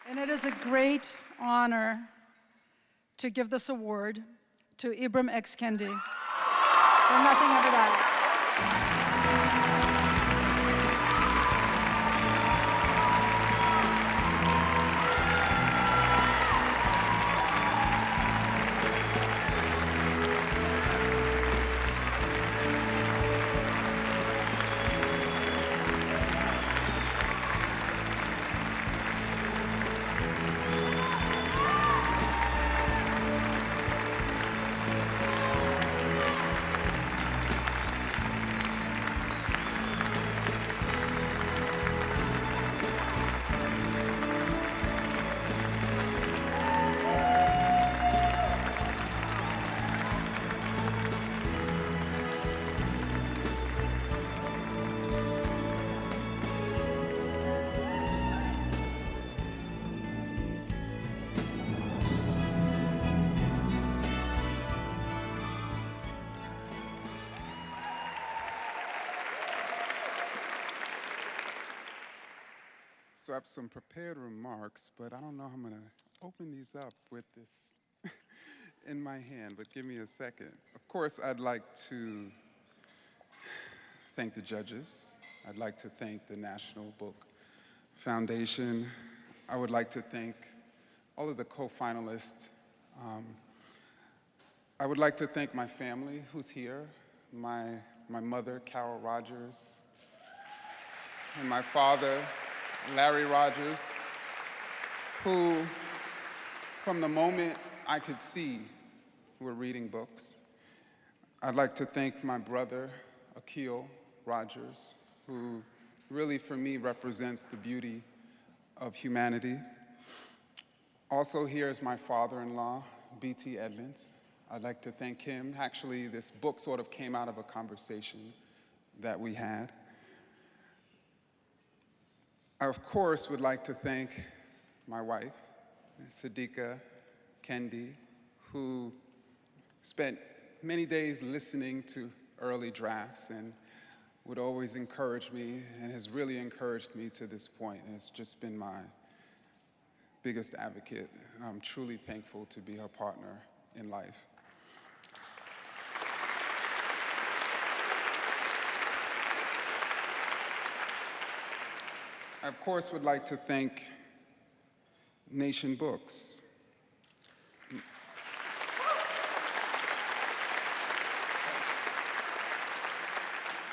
And it is a great honor to give this award to Ibram X. Kendi for nothing ever died. So I have some prepared remarks, but I don't know how I'm going to open these up with this in my hand, but give me a second. Of course, I'd like to thank the judges. I'd like to thank the National Book Foundation. I would like to thank all of the co-finalists. I would like to thank my family who's here, my mother, Carol Rogers, and my father, Larry Rogers, who, from the moment I could see, were reading books. I'd like to thank my brother, Akil Rogers, who really, for me, represents the beauty of humanity. Also here is my father-in-law, B.T. Edmonds. I'd like to thank him. Actually, this book sort of came out of a conversation that we had. I, of course, would like to thank my wife, Sadiqa Kendi, who spent many days listening to early drafts and would always encourage me and has really encouraged me to this point, and has just been my biggest advocate. I'm truly thankful to be her partner in life. I, of course, would like to thank Nation Books.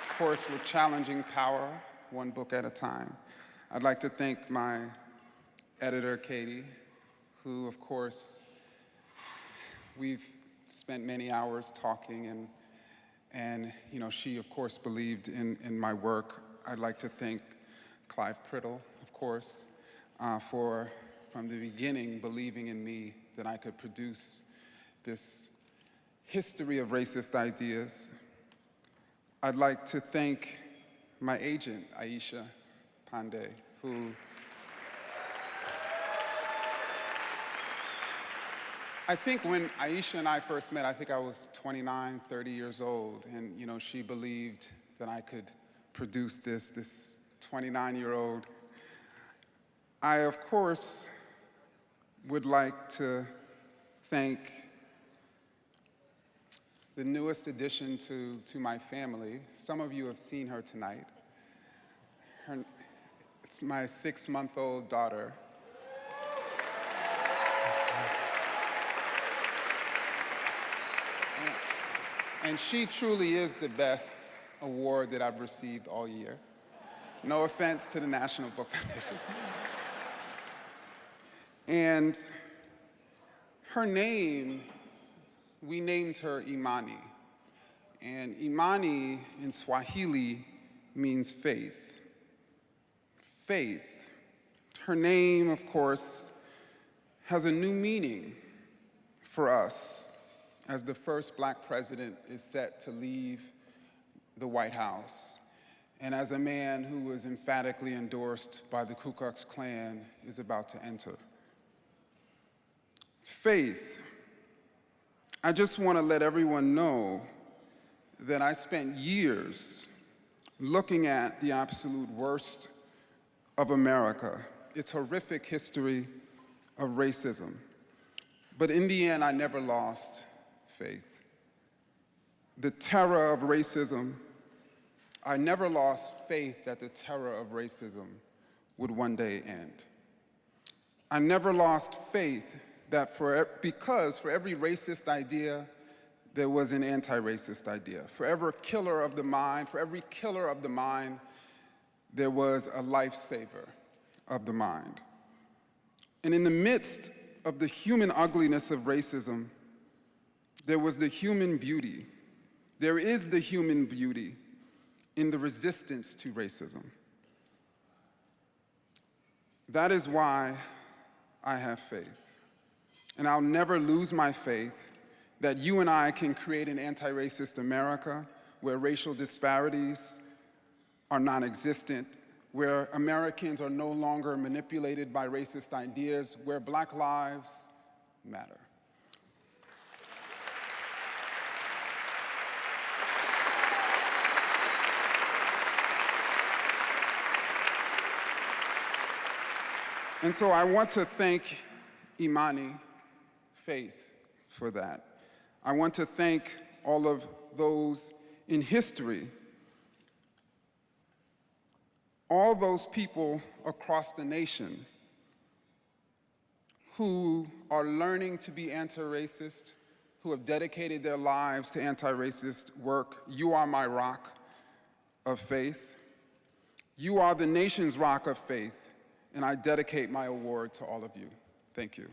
Of course, we're challenging power, one book at a time. I'd like to thank my editor, Katie, who, of course, we've spent many hours talking, and you know, she, of course, believed in my work. I'd like to thank Clive Priddle, of course, for, from the beginning, believing in me that I could produce this history of racist ideas. I'd like to thank my agent, Aisha Pandey, who I think when Aisha and I first met, I think I was 29, 30 years old, and you know, she believed that I could produce this 29-year-old. I, of course, would like to thank the newest addition to my family. Some of you have seen her tonight. It's my 6-month-old daughter. And she truly is the best award that I've received all year. No offense to the National Book Foundation. And her name, we named her Imani. And Imani in Swahili means faith. Faith. Her name, of course, has a new meaning for us as the first Black president is set to leave the White House, and as a man who was emphatically endorsed by the Ku Klux Klan is about to enter. Faith. I just want to let everyone know that I spent years looking at the absolute worst of America, its horrific history of racism. But in the end, I never lost faith. The terror of racism, I never lost faith that the terror of racism would one day end. I never lost faith that because for every racist idea, there was an anti-racist idea. For every killer of the mind, there was a lifesaver of the mind. And in the midst of the human ugliness of racism, there was the human beauty. There is the human beauty in the resistance to racism. That is why I have faith. And I'll never lose my faith that you and I can create an anti-racist America where racial disparities are non-existent, where Americans are no longer manipulated by racist ideas, where Black lives matter. And so I want to thank Imani, Faith, for that. I want to thank all of those in history, all those people across the nation who are learning to be anti-racist, who have dedicated their lives to anti-racist work. You are my rock of faith. You are the nation's rock of faith, and I dedicate my award to all of you. Thank you.